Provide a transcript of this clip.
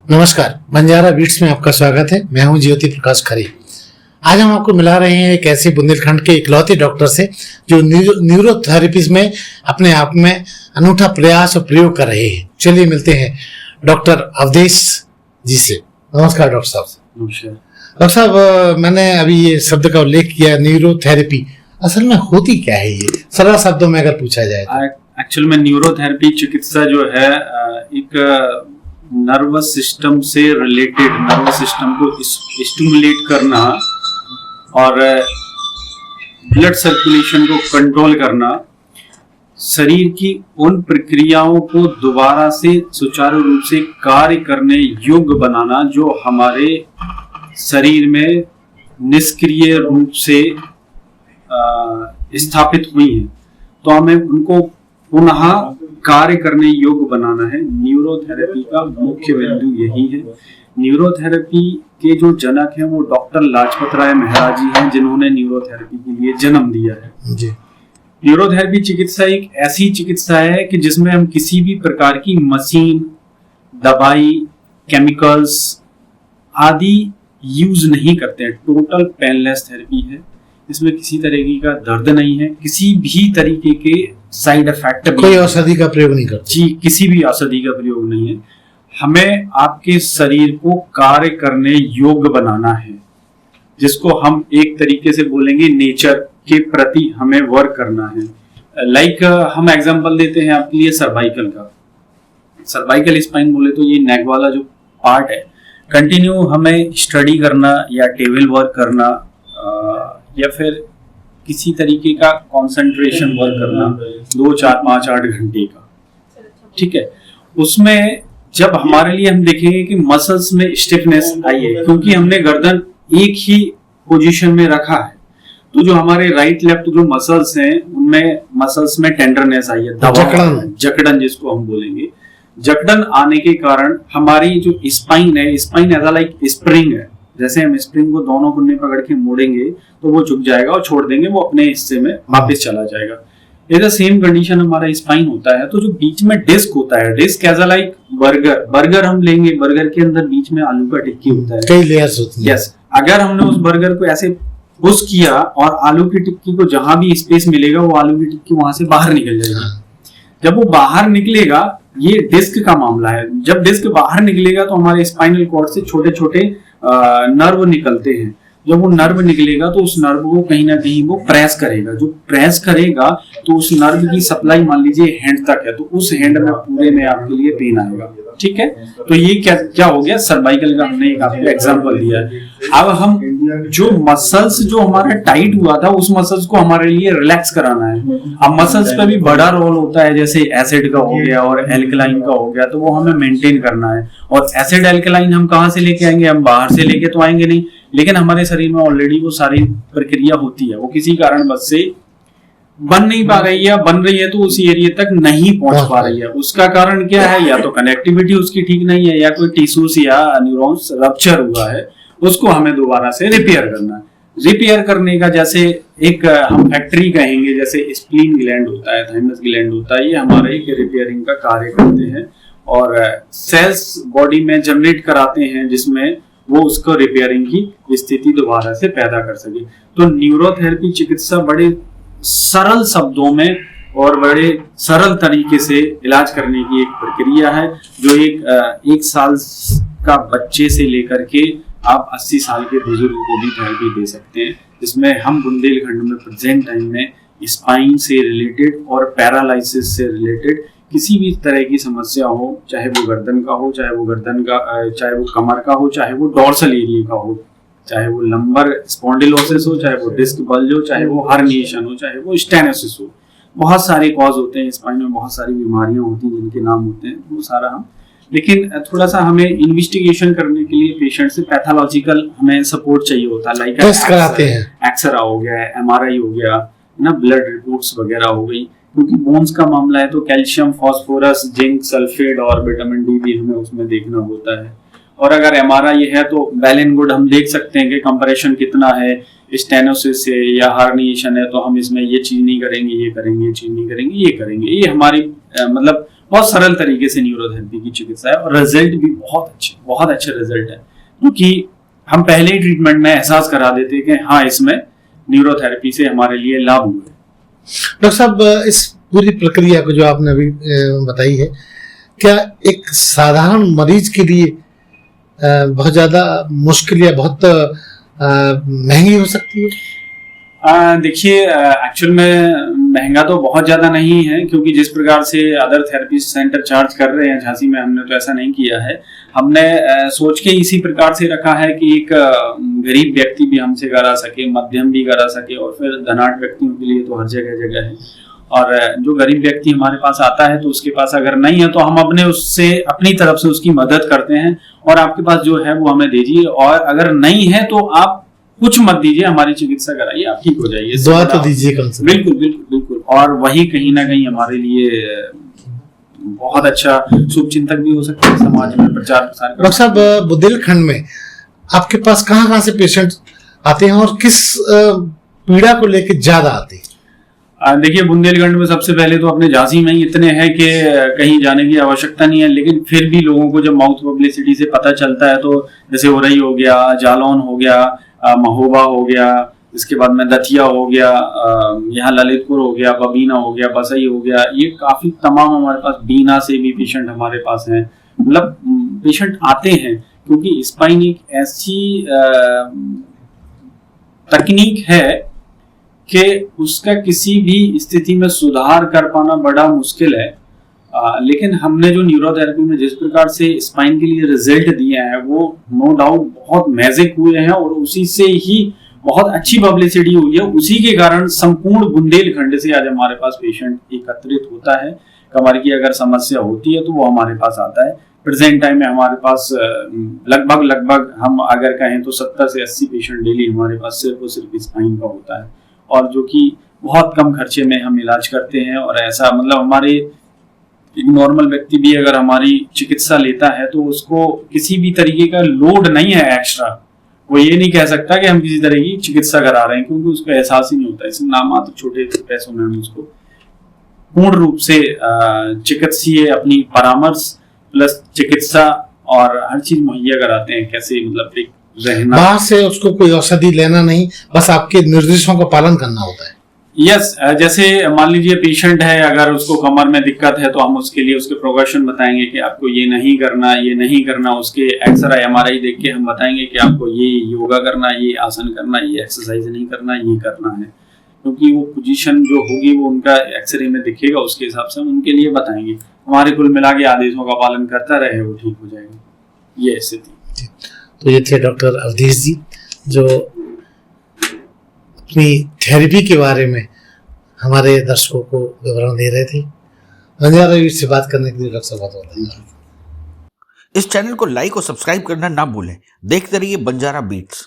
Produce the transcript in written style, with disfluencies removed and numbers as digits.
नमस्कार, बंजारा बीट्स में आपका स्वागत है। मैं हूं ज्योति प्रकाश खरे। आज हम आपको मिला रहे हैं एक ऐसे बुंदेलखंड के इकलौते डॉक्टर से जो न्यूरोथेरेपी में अपने आप में अनूठा प्रयास और प्रयोग कर रहे हैं। चलिए मिलते हैं डॉक्टर अवधेश जी से। नमस्कार डॉक्टर साहब। नमस्कार डॉक्टर साहब, मैंने अभी ये शब्द का उल्लेख किया न्यूरोथेरेपी, असल में होती क्या है ये, सरल शब्दों में अगर पूछा जाए तो? एक्चुअल में न्यूरोथेरेपी चिकित्सा जो है एक नर्वस सिस्टम से रिलेटेड, नर्वस सिस्टम को स्टिमुलेट करना और ब्लड सर्कुलेशन को कंट्रोल करना, शरीर की उन प्रक्रियाओं को दोबारा से सुचारू रूप से कार्य करने योग्य बनाना जो हमारे शरीर में निष्क्रिय रूप से स्थापित हुई हैं, तो हमें उनको पुनः कार्य करने योग्य बनाना है। न्यूरोथेरेपी का मुख्य बिंदु यही है। न्यूरोथेरेपी के जो जनक हैं वो डॉक्टर लाजपत राय महराज जी हैं, जिन्होंने न्यूरोथेरेपी के लिए जन्म दिया है जी। न्यूरोथेरेपी चिकित्सा एक ऐसी चिकित्सा है कि जिसमें हम किसी भी प्रकार की मशीन, दवाई, केमिकल्स आदि यूज नहीं करते हैं। टोटल पेनलेस थेरेपी है। इसमें किसी तरीके का दर्द नहीं है, किसी भी तरीके के साइड इफेक्ट, कोई औषधि का प्रयोग नहीं करते जी, किसी भी औषधि का प्रयोग नहीं है। हमें आपके शरीर को कार्य करने योग्य बनाना है, जिसको हम एक तरीके से बोलेंगे नेचर के प्रति हमें वर्क करना है। लाइक हम एग्जांपल देते हैं आपके लिए सर्वाइकल का। सर्वाइकल स्पाइन बोले तो ये नेक वाला जो पार्ट है, कंटिन्यू हमें स्टडी करना या टेबल वर्क करना या फिर किसी तरीके का कंसंट्रेशन वर्क करना 2, 4, 5, 8 घंटे का, ठीक है। उसमें जब हमारे लिए हम देखेंगे कि मसल्स में स्टिफनेस आई है, क्योंकि हमने गर्दन एक ही पोजीशन में रखा है, तो जो हमारे राइट लेफ्ट जो मसल्स हैं उनमें मसल्स में टेंडरनेस आई है, जकड़न जिसको हम बोलेंगे। जकड़न आने के कारण हमारी जो स्पाइन है, स्पाइन एज लाइक स्प्रिंग है। जैसे हम स्प्रिंग को दोनों कुन्ने पकड़ के मोड़ेंगे तो वो झुक जाएगा और छोड़ देंगे, वो अपने हिस्से में वापस चला जाएगा। ये सेम कंडीशन हमारा स्पाइन होता है। तो जो बीच में डिस्क होता है, डिस्क एज लाइक बर्गर हम लेंगे, बर्गर के अंदर बीच में आलू का टिक्की होता है, कई लेयर्स होती हैं। यस, अगर हमने उस बर्गर को ऐसे पुश किया और आलू की टिक्की को जहां भी स्पेस मिलेगा वो आलू की टिक्की वहां से बाहर निकल जाएगी। जब वो बाहर निकलेगा, ये डिस्क का मामला है, जब डिस्क बाहर निकलेगा तो हमारे स्पाइनल कॉर्ड से छोटे छोटे नर्व निकलते हैं। जब वो नर्व निकलेगा तो उस नर्व को कहीं ना कहीं वो प्रेस करेगा। जो प्रेस करेगा तो उस नर्व की सप्लाई मान लीजिए हैंड तक है, तो उस हैंड में पूरे में आपके लिए पेन आएगा, ठीक है। तो ये क्या हो गया, सर्वाइकल का हमने एक आपको एग्जांपल दिया है। अब हम जो मसल्स जो हमारा टाइट हुआ था उस मसल्स को हमारे लिए रिलैक्स कराना है। अब मसल्स का भी बड़ा रोल होता है, जैसे एसिड का हो गया और एल्कलाइन का हो गया, तो वो हमें मेंटेन करना है। और एसिड एल्कलाइन हम कहाँ से लेके आएंगे, हम बाहर से लेके तो आएंगे नहीं, लेकिन हमारे शरीर में ऑलरेडी वो सारी प्रक्रिया होती है, वो किसी कारणवश से बन नहीं पा रही है, बन रही है तो उसी एरिया तक नहीं पहुंच पा रही है। उसका कारण क्या है, या तो कनेक्टिविटी उसकी ठीक नहीं है, या कोई टिश्यूज या न्यूरॉन्स रप्चर हुआ है, उसको हमें दोबारा से रिपेयर करना है। रिपेयर करने का जैसे एक हम फैक्ट्री कहेंगे, जैसे स्प्लीन ग्लैंड होता है, थाइमस ग्लैंड होता है, ये हमारे एक रिपेयरिंग का कार्य करते हैं और सेल्स बॉडी में जनरेट कराते हैं, जिसमें वो उसको रिपेयरिंग की स्थिति दोबारा से पैदा कर सके। तो न्यूरोथेरेपी चिकित्सा बड़े सरल शब्दों में और बड़े सरल तरीके से इलाज करने की एक प्रक्रिया है, जो एक साल का बच्चे से लेकर के आप 80 साल के बुजुर्ग को भी थेरेपी दे सकते हैं। जिसमें हम बुंदेलखंड में प्रेजेंट टाइम में स्पाइन से रिलेटेड और पैरालिसिस से रिलेटेड किसी भी तरह की समस्या हो, चाहे वो गर्दन का हो, चाहे वो कमर का हो, चाहे वो डोर्सल एरिया का हो, चाहे वो लंबर स्पॉन्डिलोसिस हो, चाहे वो डिस्क बल्ज हो, चाहे वो हर्निएशन हो, चाहे वो स्टेनोसिस हो। बहुत सारे कॉज होते हैं स्पाइन में, बहुत सारी बीमारियां होती हैं जिनके नाम होते हैं, वो सारा हम, लेकिन थोड़ा सा हमें इन्वेस्टिगेशन करने के लिए पेशेंट से पैथोलॉजिकल हमें सपोर्ट चाहिए होता है। लाइक टेस्ट कराते हैं, एक्सरे हो गया, MRI हो गया ना, ब्लड रिपोर्ट्स वगैरह हो गई। क्योंकि बोन्स का मामला है तो कैल्शियम, फास्फोरस, जिंक, सल्फेट और विटामिन डी भी हमें उसमें देखना होता है। और अगर MRI है तो वेल एंड गुड, हम देख सकते हैं कि कंप्रेशन कितना है, स्टेनोसिस है या हार्निएशन है, तो हम इसमें ये चीज नहीं करेंगे, ये करेंगे, ये चीज नहीं करेंगे, ये करेंगे। ये हमारी मतलब बहुत सरल तरीके से न्यूरोथेरेपी की चिकित्सा है और रिजल्ट भी बहुत अच्छे रिजल्ट है, क्योंकि हम पहले ही ट्रीटमेंट में एहसास करा देते हैं कि हाँ इसमें न्यूरोथेरेपी से हमारे लिए लाभ हुए। डॉक्टर साहब, इस पूरी प्रक्रिया को जो आपने अभी बताई है, क्या एक साधारण मरीज के लिए बहुत ज्यादा मुश्किल या बहुत महंगी हो सकती है? देखिए, एक्चुअल में महंगा तो बहुत ज्यादा नहीं है, क्योंकि जिस प्रकार से अदर थेरेपी सेंटर चार्ज कर रहे हैं झांसी में, हमने तो ऐसा नहीं किया है। हमने सोच के इसी प्रकार से रखा है कि एक गरीब व्यक्ति भी हमसे करा सके, मध्यम भी करा सके, और फिर धनाढ़ व्यक्तियों के लिए तो हर जगह जगह है। और जो गरीब व्यक्ति हमारे पास आता है तो उसके पास अगर नहीं है तो हम अपनी तरफ से उसकी मदद करते हैं, और आपके पास जो है वो हमें दीजिए, और अगर नहीं है तो आप कुछ मत दीजिए, हमारी चिकित्सा कराइए, आप ठीक हो जाइए। दुआ तो दीजिए कम से कम। बिल्कुल बिल्कुल बिल्कुल। और वही कहीं ना कहीं हमारे लिए बहुत अच्छा शुभचिंतक भी हो सकता है, समाज में प्रचार प्रसार। डॉक्टर साहब, बुंदेलखंड में आपके पास कहाँ से पेशेंट आते हैं और किस पीड़ा को लेकर ज्यादा आते हैं? देखिए, बुंदेलखंड में सबसे पहले तो अपने झांसी में ही इतने हैं कि कहीं जाने की आवश्यकता नहीं है, लेकिन फिर भी लोगों को जब माउथ पब्लिसिटी से पता चलता है, तो जैसे उरई हो गया, जालौन हो गया, महोबा हो गया, इसके बाद में दतिया हो गया, यहाँ ललितपुर हो गया, बबीना हो गया, बसई हो गया, ये काफी तमाम हमारे पास, बीना से भी पेशेंट हमारे पास हैं। मतलब पेशेंट आते हैं, क्योंकि स्पाइन एक ऐसी तकनीक है कि उसका किसी भी स्थिति में सुधार कर पाना बड़ा मुश्किल है। लेकिन हमने जो न्यूरोथेरेपी में जिस प्रकार से स्पाइन के लिए रिजल्ट दिए हैं, वो नो डाउट बहुत मैजिक हुए हैं, और उसी से ही बहुत अच्छी पब्लिसिटी हुई है। उसी के कारण संपूर्ण बुंदेलखंड से आज हमारे पास पेशेंट एकत्रित होता है। कमर की अगर समस्या होती है तो वो हमारे पास आता है। प्रेजेंट टाइम में हमारे पास लगभग हम अगर कहें तो 70 से 80 पेशेंट डेली हमारे पास सिर्फ और सिर्फ स्पाइन का होता है, और जो कि बहुत कम खर्चे में हम इलाज करते हैं। और ऐसा मतलब हमारे एक नॉर्मल व्यक्ति भी अगर हमारी चिकित्सा लेता है तो उसको किसी भी तरीके का लोड नहीं है एक्स्ट्रा। वो ये नहीं कह सकता कि हम किसी तरह की चिकित्सा करा रहे हैं, क्योंकि उसको एहसास ही नहीं होता। इसमें नाम मात्र छोटे पैसों में हम उसको पूर्ण रूप से चिकित्सीय अपनी परामर्श प्लस चिकित्सा और हर चीज मुहैया कराते हैं। कैसे मतलब एक रहना, बाहर से उसको कोई औषधि लेना नहीं, बस आपके निर्देशों का पालन करना होता है। यस, जैसे मान लीजिए पेशेंट है, अगर उसको कमर में दिक्कत है तो हम उसके लिए उसके प्रोग्रेशन बताएंगे कि आपको ये नहीं करना, ये नहीं करना। उसके एक्सरे एमआरआई देख के हम बताएंगे कि आपको ये योगा करना, ये आसन करना, ये एक्सरसाइज नहीं करना, ये करना है। क्योंकि वो पोजीशन जो होगी वो उनका एक्सरे में दिखेगा, उसके हिसाब से हम उनके लिए बताएंगे। हमारे कुल मिला के आदेशों का पालन करता रहे, वो ठीक हो जाएगा। ये स्थिति। तो ये थे डॉक्टर अवधेश जी, जो अपनी थेरेपी के बारे में हमारे दर्शकों को विवरण दे रहे थे। बंजारा बीट्स से बात करने के लिए डॉक्टर साहब बहुत धन्यवाद। इस चैनल को लाइक और सब्सक्राइब करना ना भूलें। देखते रहिए बंजारा बीट्स।